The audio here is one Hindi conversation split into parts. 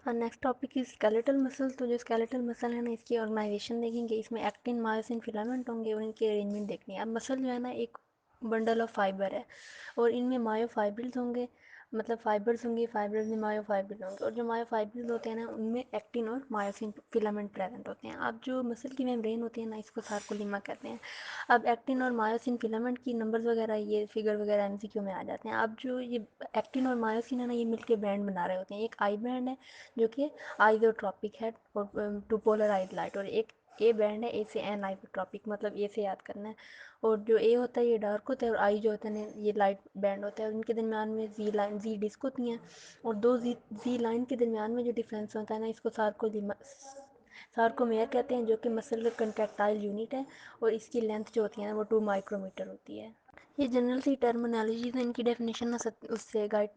Next topic is skeletal muscle. तो जो स्केलेटल मसल है ना, इसकी ऑर्गेनाइजेशन देखेंगे। इसमें एक्टिन मायोसिन फिलामेंट होंगे और इनकी अरेंजमेंट देखनी है। अब मसल जो है ना, एक बंडल ऑफ फाइबर है और इनमें मायोफाइब्रिल्स होंगे, मतलब फाइबर्स होंगे, फाइबर्स में मायोफाइब्रिल होंगे। और जो मायोफाइब्रिल होते हैं ना, उनमें एक्टिन और मायोसिन फिलामेंट प्रेजेंट होते हैं। अब जो मसल की मेम्ब्रेन होती है ना, इसको सार्कोलीमा कहते हैं। अब एक्टिन और मायोसिन फिलामेंट की नंबर्स वगैरह, ये फिगर वगैरह एमसीक्यू में आ जाते हैं। अब जो ये एक्टिन और मायोसिन है ना, ये मिलके बैंड बना रहे होते हैं। एक आई बैंड है जो कि आइसोट्रॉपिक है और टू पोलराइज लाइट, और एक ए बैंड है, ए से एन आइसोट्रॉपिक, मतलब ए से याद करना है। और जो ए होता है ये डार्क होता है और आई जो होता है ना, ये लाइट बैंड होता है। और इनके दरमियान में जी लाइन, जी डिस्क होती हैं। और दो जी लाइन के दरमियान में जो डिफरेंस होता है ना, इसको सार्कोमेयर कहते हैं, जो कि मसल का कंट्रैक्टाइल यूनिट है। और इसकी लेंथ जो होती है ना, वो 2 माइक्रोमीटर होती है। ये जनरल सी टर्मिनोलॉजी है, इनकी डेफिनेशन ना उससे गाइड,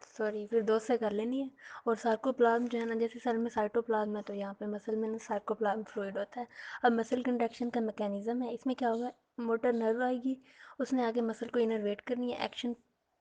सॉरी, फिर दो से कर लेनी है। और सार्कोप्लाज्म जो है ना, जैसे सेल में साइटोप्लाज्म है, तो यहाँ पे मसल में ना सार्कोप्लाज्म फ्लूइड होता है। अब मसल कंट्रैक्शन का मैकेनिज्म है, इसमें क्या होगा, मोटर नर्व आएगी, उसने आगे मसल को इनर्वेट करनी है, एक्शन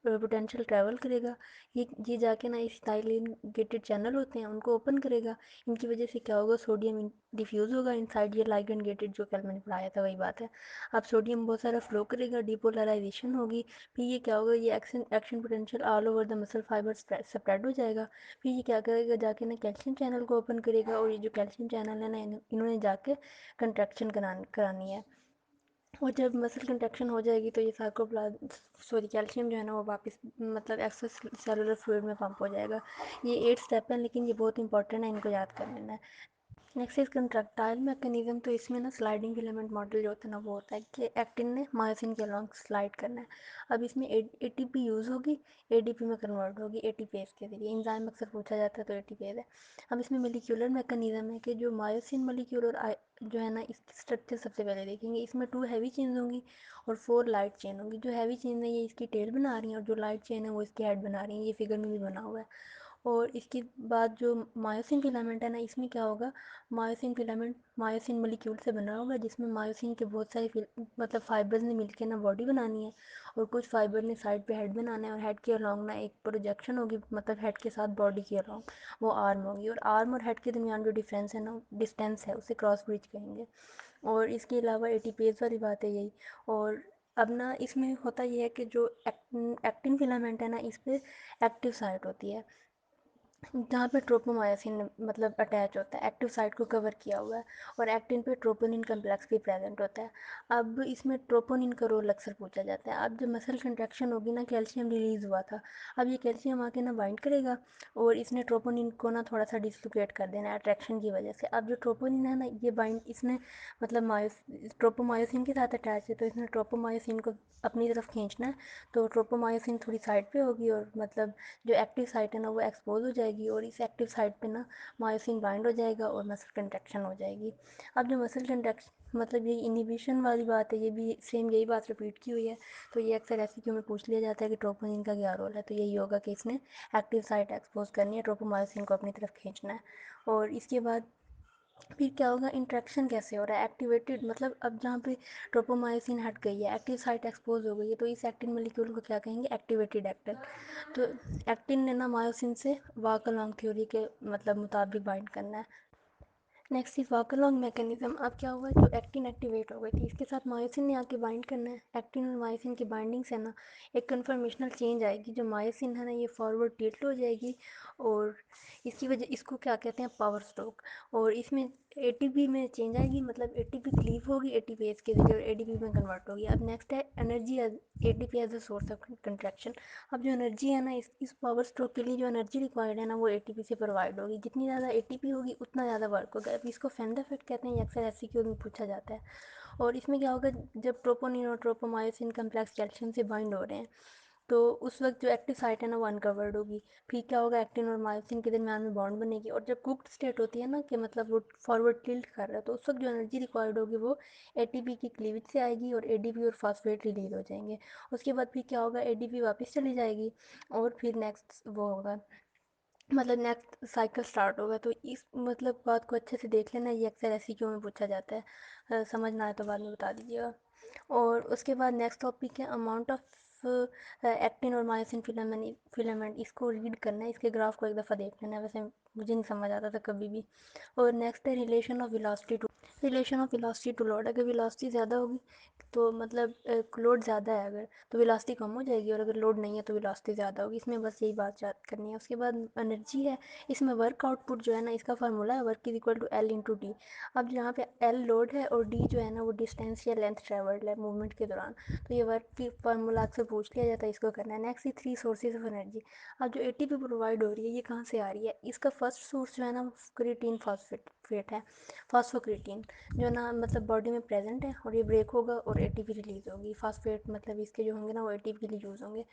पोटेंशियल ट्रैवल करेगा। ये जाके ना इस थाइलिन गेटेड चैनल होते हैं, उनको ओपन करेगा। इनकी वजह से क्या होगा, सोडियम डिफ्यूज़ होगा इनसाइड ये लाइगेंड गेटेड, जो कल मैंने पढ़ाया था वही बात है। अब सोडियम बहुत सारा फ्लो करेगा, डिपोलराइजेशन होगी। फिर ये क्या होगा, ये action action potential all over the muscle fibre spread हो जाएगा। फिर ये क्या करेगा, जाके ना कैल्शियम चैनल को ओपन करेगा। और ये जो कैल्शियम चैनल है ना, इन्होंने जाके कंट्रैक्शन करानी है। और जब मसल कंट्रैक्शन हो जाएगी, तो ये सार्कोप्लाज्म, सॉरी, कैल्शियम जो है ना, वो वापस मतलब एक्स्ट्रा सेलुलर फ्लूइड में पंप हो जाएगा। ये 8 स्टेप हैं, लेकिन ये बहुत इंपॉर्टेंट है, इनको याद कर लेना है। Next is contractile mechanism. तो इसमें ना स्लाइडिंग फिलामेंट मॉडल जो होता है ना, वो होता है कि एक्टिन ने मायोसिन के अलॉन्ग स्लाइड करना है। अब इसमें एटीपी यूज़ होगी, एडीपी में कन्वर्ट होगी एटीपेज के जरिए। एंजाइम अक्सर पूछा जाता है, तो एटीपेज है। अब इसमें मोलिक्यूलर मैकेनिज्म है कि जो मायोसिन मोलिक्यूल और जो है ना, इसकी स्ट्रक्चर सबसे पहले देखेंगे। इसमें 2 हैवी चेन होंगी और 4 लाइट चेन होंगी। जो हैवी चेन है ये इसकी टेल बना रही है, और जो लाइट चेन है वो इसकी हेड बना रही है। ये फिगर में भी बना हुआ है। और इसके बाद जो मायोसिन फिलामेंट है ना, इसमें क्या होगा, मायोसिन फिलामेंट मायोसिन मोलिक्यूल से बना होगा, जिसमें मायोसिन के बहुत सारे मतलब फाइबर्स ने मिलकर ना बॉडी बनानी है। और कुछ फाइबर ने साइड पे हेड बनाना है, और हेड के अलॉन्ग ना एक प्रोजेक्शन होगी, मतलब हेड के साथ बॉडी के अलॉन्ग वो आर्म होगी। और आर्म और हेड के दरमियान जो डिफरेंस है ना, डिस्टेंस है, उसे क्रॉस ब्रिज कहेंगे। और इसके अलावा एटीपेज वाली बात है यही। और अब ना इसमें होता यह है कि जो एक्टिन फिलामेंट है ना, इस पर एक्टिव साइट होती है, जहाँ पे ट्रोपोमायोसिन मतलब अटैच होता है, एक्टिव साइट को कवर किया हुआ है। और एक्टिन पे ट्रोपोनिन कम्प्लेक्स भी प्रेजेंट होता है। अब इसमें ट्रोपोनिन का रोल अक्सर पूछा जाता है। अब जब मसल कंट्रैक्शन होगी ना, कैल्शियम रिलीज हुआ था। अब ये कैल्शियम आके ना बाइंड करेगा, और इसने ट्रोपोनिन को ना थोड़ा सा डिसलोकेट कर देना है अट्रैक्शन की वजह से। अब जो ट्रोपोनिन है ना, ये बाइंड इसने मतलब ट्रोपोमायोसिन के साथ अटैच है, तो इसने ट्रोपोमायोसिन को अपनी तरफ खींचना है। तो ट्रोपोमायोसिन थोड़ी साइड पे होगी, और मतलब जो एक्टिव साइट है ना, वो एक्सपोज हो जाएगी। और इस एक्टिव साइट पे ना मायोसिन बाइंड हो जाएगा और मसल कंट्रैक्शन हो जाएगी। अब जो मसल कंट्रैक्शन मतलब ये इनिबिशन वाली बात है, ये भी सेम यही बात रिपीट की हुई है। तो ये अक्सर ऐसे क्यों में पूछ लिया जाता है कि ट्रोपोनिन का क्या रोल है, तो यही होगा कि इसने एक्टिव साइट एक्सपोज करनी है, ट्रोपोमायोसिन को अपनी तरफ खींचना है। और इसके बाद फिर क्या होगा, इंट्रैक्शन कैसे हो रहा है, एक्टिवेटेड, मतलब अब जहाँ पे ट्रोपोमायोसिन हट गई है, एक्टिव साइट एक्सपोज हो गई है, तो इस एक्टिन मोलिक्यूल को क्या कहेंगे, एक्टिवेटेड एक्टिन। तो एक्टिन ने ना मायोसिन से वाक अलोंग थ्योरी के मतलब मुताबिक बाइंड करना है। Next is walk along mechanism. अब क्या हुआ, जो एक्टिन एक्टिवेट हो गई थी, इसके साथ मायोसिन ने आके बाइंड करना है। एक्टिन और मायोसिन की बाइंडिंग से ना एक कन्फर्मेशनल चेंज आएगी। जो मायोसिन है ना, ये फॉरवर्ड टिल्ट हो जाएगी, और इसकी वजह, इसको क्या कहते हैं, पावर स्ट्रोक। और इसमें एटीपी में चेंज आएगी, मतलब एटीपी क्लीव होगी एटीपीएस के जरिए, और एडीपी में कन्वर्ट होगी। अब नेक्स्ट है energy, ATP as a source of contraction. अब जो एनर्जी है ना, इस पावर स्ट्रोक के लिए जो एनर्जी रिक्वायर्ड है ना, वो एटीपी से प्रोवाइड होगी। जितनी ज़्यादा एटीपी होगी, उतना ज़्यादा वर्क होगा। अब इसको फेंड इफेक्ट कहते हैं, ये अक्सर एमसीक्यू में पूछा जाता है। और इसमें क्या होगा, जब ट्रोपोनिन और ट्रोपोमायोसिन कम्प्लेक्स कैल्शियम से बाइंड हो रहे हैं, तो उस वक्त जो एक्टिव साइट है ना, वो अनकवर्ड होगी। फिर क्या होगा, एक्टिन और मायोसिन के दरमियान में बॉन्ड बनेगी। और जब कुक्ड स्टेट होती है ना, कि मतलब वो फॉरवर्ड टिल्ट कर रहा है, तो उस वक्त जो एनर्जी रिक्वायर्ड होगी, वो एटीपी की क्लीवेज से आएगी, और एडीपी और फॉस्फेट रिलीज हो जाएंगे। उसके बाद फिर क्या होगा, एडीपी वापस चली जाएगी, और फिर नेक्स्ट वो होगा, मतलब नेक्स्ट साइकिल स्टार्ट होगा। तो इस मतलब बात को अच्छे से देख लेना, ये अक्सर ऐसी क्यों में पूछा जाता है। समझ ना आए तो बाद में बता दीजिएगा। और उसके बाद नेक्स्ट टॉपिक है अमाउंट ऑफ एक्टिन और मायोसिन फिलामेंट इसको रीड करना है, इसके ग्राफ को एक दफ़ा देख लेना है, वैसे मुझे नहीं समझ आता था कभी भी। और नेक्स्ट है relation of velocity to load. अगर वेलोसिटी ज़्यादा होगी तो मतलब लोड ज़्यादा है अगर, तो वेलोसिटी कम हो जाएगी, और अगर लोड नहीं है तो वेलोसिटी ज़्यादा होगी। इसमें बस यही बात याद करनी है। उसके बाद एनर्जी है, इसमें वर्क आउटपुट जो है ना, इसका फार्मूला है work is equal to L into D. अब यहाँ पे एल लोड है और डी जो है ना वो डिस्टेंस या लेंथ ट्रेवल्ड है मूवमेंट के दौरान। तो ये वर्क की फार्मूला अक्सर पूछ लिया जाता है, इसको करना है। Next 3 sources of energy. अब जो एटीपी प्रोवाइड हो रही है ये कहाँ से आ रही है? इसका फर्स्ट सोर्स जो है ना क्रिएटिन फॉस्फेट है, फॉस्फोक्रिएटिन, जो ना मतलब बॉडी में प्रेजेंट है, और ये ब्रेक होगा और एटीपी रिलीज होगी। फॉस्फेट मतलब इसके जो होंगे ना वो एटीपी के लिए यूज़ होंगे।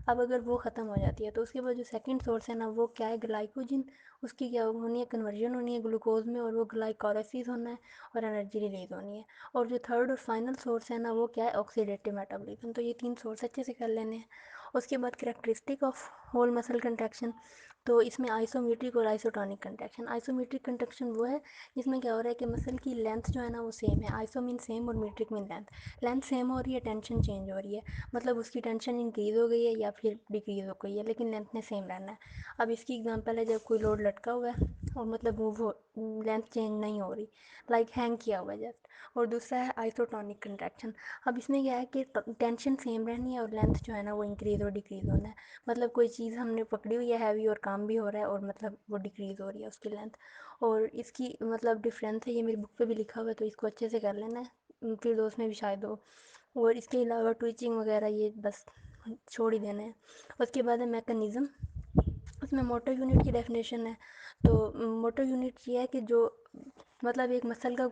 अब अगर वो ख़त्म हो जाती है तो उसके बाद जो सेकंड सोर्स है ना वो क्या है? ग्लाइकोजन। उसकी क्या होनी है? कन्वर्जन होनी है ग्लूकोज में, और वो ग्लाइकोलाइसिस होना है और एनर्जी रिलीज होनी है। और जो थर्ड और फाइनल सोर्स है ना वो क्या है? Oxidative metabolism. तो ये 3 सोर्स अच्छे से कर लेने हैं। उसके बाद characteristic of whole muscle contraction. तो इसमें आइसोमेट्रिक और आइसोटोनिक कंट्रैक्शन। आइसोमेट्रिक कंट्रैक्शन वो है जिसमें क्या हो रहा है कि मसल की लेंथ जो है ना वो सेम है। आइसो मीन सेम और मीट्रिक मीन लेंथ सेम हो रही है, टेंशन चेंज हो रही है, मतलब उसकी टेंशन इंक्रीज हो गई है या फिर डिक्रीज हो गई है, लेकिन लेंथ ने सेम रहना है। अब इसकी एग्जांपल है जब कोई लोड लटका हुआ है और मतलब मूव हो, लेंथ चेंज नहीं हो रही, लाइक हैंग किया हुआ है जस्ट। और दूसरा है आइसोटोनिक कंट्रैक्शन। अब इसमें क्या है कि टेंशन सेम रहनी है और लेंथ जो है ना वो इंक्रीज और डिक्रीज होना है। मतलब कोई चीज़ हमने पकड़ी हुई है हैवी और काम भी हो रहा है और मतलब वो डिक्रीज हो रही है उसकी लेंथ। और इसकी मतलब डिफरेंस है, ये मेरी बुक पे भी लिखा हुआ है तो इसको अच्छे से कर लेना है, फिर दोस्त में भी शायद हो। और इसके अलावा ट्विचिंग वगैरह ये बस छोड़ ही देना है। उसके बाद है मैकेनिज़्म। उसमें मोटर यूनिट की डेफिनेशन है। तो मोटर यूनिट ये है कि जो मतलब एक मसल का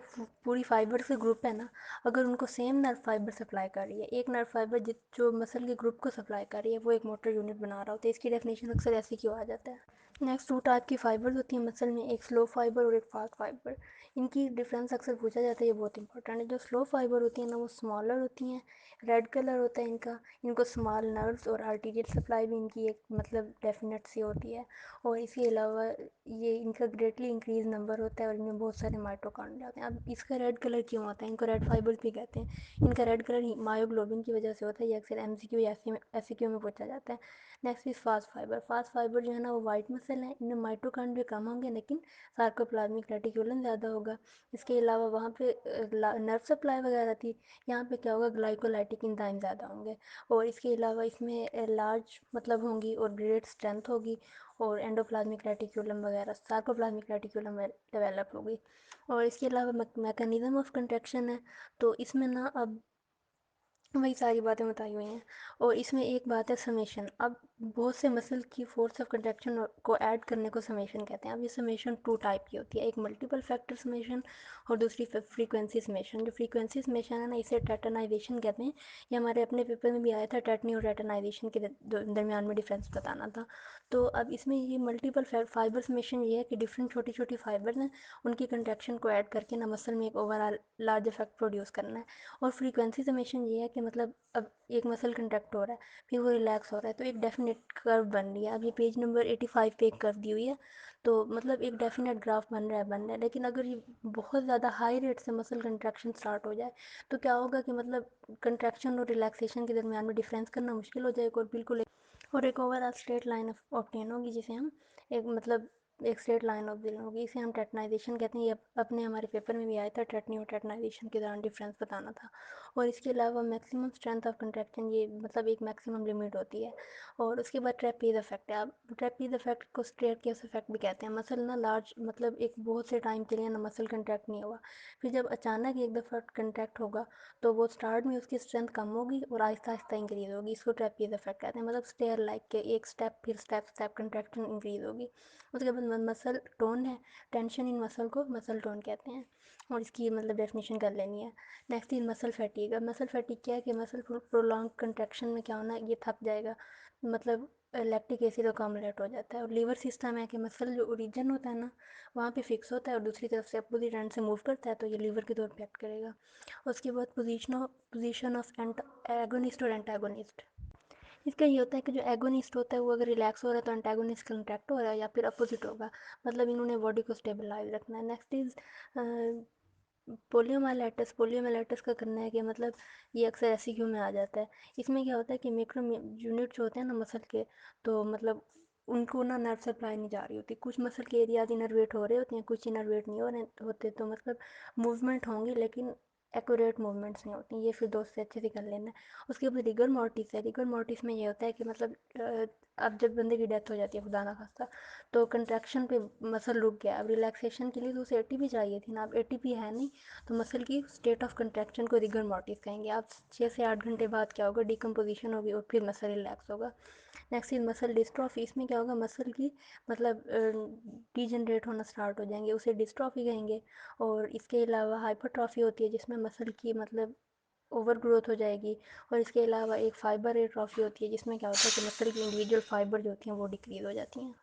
पूरी फाइबर से ग्रुप है ना, अगर उनको सेम नर्व फाइबर सप्लाई कर रही है, एक नर्व फाइबर जो मसल के ग्रुप को सप्लाई कर रही है वो एक मोटर यूनिट बना रहा होता है। इसकी डेफिनेशन अक्सर ऐसे क्यों आ जाता है। नेक्स्ट 2 टाइप की फाइबर्स होती हैं मसल में, एक स्लो फाइबर और एक फास्ट फाइबर। इनकी डिफरेंस अक्सर पूछा जाता है, ये बहुत इंपॉर्टेंट है। जो स्लो फाइबर होती हैं ना वो स्मॉलर होती हैं, रेड कलर होता है इनका, इनको स्मॉल नर्व्स और आर्टीरियल सप्लाई भी इनकी एक मतलब डेफिनेट सी होती है। और इसके अलावा ये इनका ग्रेटली इंक्रीज नंबर होता है और इनमें बहुत सारे माइटोकॉन्ड्रिया होते हैं। अब इसका रेड कलर क्यों होता है? इनको रेड फाइबर्स भी कहते हैं। इनका रेड कलर मायोग्लोबिन की वजह से होता है, ये अक्सर एमसीक्यू या एससीक्यू में पूछा जाता है। Next is fast fibre. Fast fibre जो है ना वो वाइट मसल है, इनमें माइटोकॉन्ड्रिया कम होंगे लेकिन सार्कोप्लाज्मिक रेटिक्यूलम ज़्यादा होगा। इसके अलावा वहाँ पे नर्व सप्लाई वगैरह थी, यहाँ पे क्या होगा? ग्लाइकोलाइटिक इंजाइम ज़्यादा होंगे। और इसके अलावा इसमें लार्ज मतलब होंगी और ग्रेट स्ट्रेंथ होगी, और एंडोप्लाज्मिक रेटिक्यूलम वगैरह सार्कोप्लाज्मिक रेटिक्यूलम डेवलप होगी। और इसके अलावा मैकेनिज्म ऑफ कंट्रैक्शन है, तो इसमें ना अब वही सारी बातें बताई हुई हैं। और इसमें एक बात है समेशन। अब बहुत से मसल की फोर्स ऑफ कंट्रैक्शन को ऐड करने को समेशन कहते हैं। अब ये समेशन 2 टाइप की होती है, एक मल्टीपल फैक्टर समेशन और दूसरी फ्रीक्वेंसी समेशन। जो फ्रीक्वेंसी समेशन है ना इसे टेटनाइजेशन कहते हैं। ये हमारे अपने पेपर में भी आया था, टेटनी और टेटनाइजेशन के दरमियान में डिफरेंस बताना था। तो अब इसमें ये मल्टीपल फाइबर समेशन ये है कि डिफरेंट छोटी छोटी फाइबर्स हैं, उनकी कंट्रैक्शन को ऐड करके ना मसल में एक ओवरऑल लार्ज इफेक्ट प्रोड्यूस करना है। और फ्रीक्वेंसी समेशन ये है कि मतलब अब एक मसल कंट्रैक्ट हो रहा है, फिर वो रिलैक्स हो रहा है, तो एक डेफिनेट कर्व बन रही है। अब ये पेज नंबर 85 पे एक कर्व दी हुई है, तो मतलब एक डेफिनेट ग्राफ बन रहा है। लेकिन अगर ये बहुत ज़्यादा हाई रेट से मसल कंट्रैक्शन स्टार्ट हो जाए तो क्या होगा कि मतलब कंट्रैक्शन और रिलैक्सेशन के दरमियान में डिफरेंस करना मुश्किल हो जाएगा, और बिल्कुल और एक ओवरऑल स्ट्रेट लाइन ऑब्टेन होगी, जिसे हम एक मतलब एक स्ट्रेट लाइन ऑब्टेन होगी, इसे हम टेटनाइजेशन कहते हैं। ये अपने हमारे पेपर में भी आया था, टेटनी और टेटनाइजेशन के दौरान डिफरेंस बताना था। और इसके अलावा मैक्सिमम स्ट्रेंथ ऑफ कंट्रैक्शन, ये मतलब एक मैक्सिमम लिमिट होती है। और उसके बाद ट्रेपीज इफेक्ट है। अब ट्रेपीज इफेक्ट को स्टेयरकेस इफेक्ट भी कहते हैं। मसल ना लार्ज मतलब एक बहुत से टाइम के लिए ना मसल कंट्रैक्ट नहीं हुआ, फिर जब अचानक एक दफ़ा कंट्रैक्ट होगा तो वो स्टार्ट में उसकी स्ट्रेंथ कम होगी और आहिस्ता आहिस्ता इंक्रीज होगी, इसको ट्रेपीज इफेक्ट कहते हैं। मतलब स्टेयर लाइक के एक स्टेप फिर स्टेप स्टेप कंट्रैक्शन इंक्रीज होगी। उसके बाद मसल टोन है, टेंशन इन मसल को मसल टोन कहते हैं, और इसकी मतलब डेफिनेशन कर लेनी है। Next is muscle fatigue. अब मसल फैटीग क्या है कि मसल प्रोलॉन्ग कंट्रैक्शन में क्या होना है, ये थक जाएगा, मतलब लैक्टिक एसिड अकामुलेट हो जाता है। और लीवर सिस्टम है कि मसल जो ओरिजिन होता है ना वहाँ पे फिक्स होता है और दूसरी तरफ से अपोजिट एंड से मूव करता है, तो ये लीवर की तौर पे एक्ट करेगा। उसके बाद पोजीशन ऑफ एगोनिस्ट और एंटागोनिस्ट। इसका ये होता है कि जो एगोनिस्ट होता है वो अगर रिलैक्स हो रहा है तो एंटागोनिस्ट कंट्रैक्ट हो रहा है, या फिर अपोजिट होगा, मतलब इन्होंने बॉडी को स्टेबलाइज रखना है। नेक्स्ट इज पोलियोमाइलाइटिस का करना है कि मतलब ये अक्सर एससीक्यू में आ जाता है। इसमें क्या होता है कि मैक्रो यूनिट जो होते हैं ना मसल के, तो मतलब उनको ना नर्व सप्लाई नहीं जा रही होती, कुछ मसल के एरियाज इनर्वेट हो रहे होते हैं, कुछ इनर्वेट नहीं हो रहे होते, तो मतलब मूवमेंट होंगी लेकिन एक्यूरेट मूवमेंट्स नहीं होती। ये फिर दोस्त से अच्छे से कर लेना है। उसके बाद रिगर मोर्टिस है। रिगर मोर्टिस में ये होता है कि मतलब अब जब बंदे की डेथ हो जाती है खुदा ना खास्ता, तो कंट्रैक्शन पे मसल रुक गया, अब रिलैक्सेशन के लिए तो उसे एटीपी चाहिए थी ना, अब एटीपी है नहीं, तो मसल की स्टेट ऑफ कंट्रैक्शन को रिगर मोर्टिस कहेंगे। अब 6 से 8 घंटे बाद क्या होगा, डिकम्पोजिशन होगी और फिर मसल रिलैक्स होगा। Next is muscle dystrophy. इसमें क्या होगा, मसल की मतलब डीजनरेट होना स्टार्ट हो जाएंगे, उसे डिस्ट्रॉफी कहेंगे। और इसके अलावा हाइपरट्रॉफी होती है जिसमें मसल की मतलब ओवर ग्रोथ हो जाएगी। और इसके अलावा एक फाइबर एट्रॉफी होती है जिसमें क्या होता है कि मसल की इंडिविजुअल फाइबर जो होती हैं वो डिक्रीज हो जाती हैं।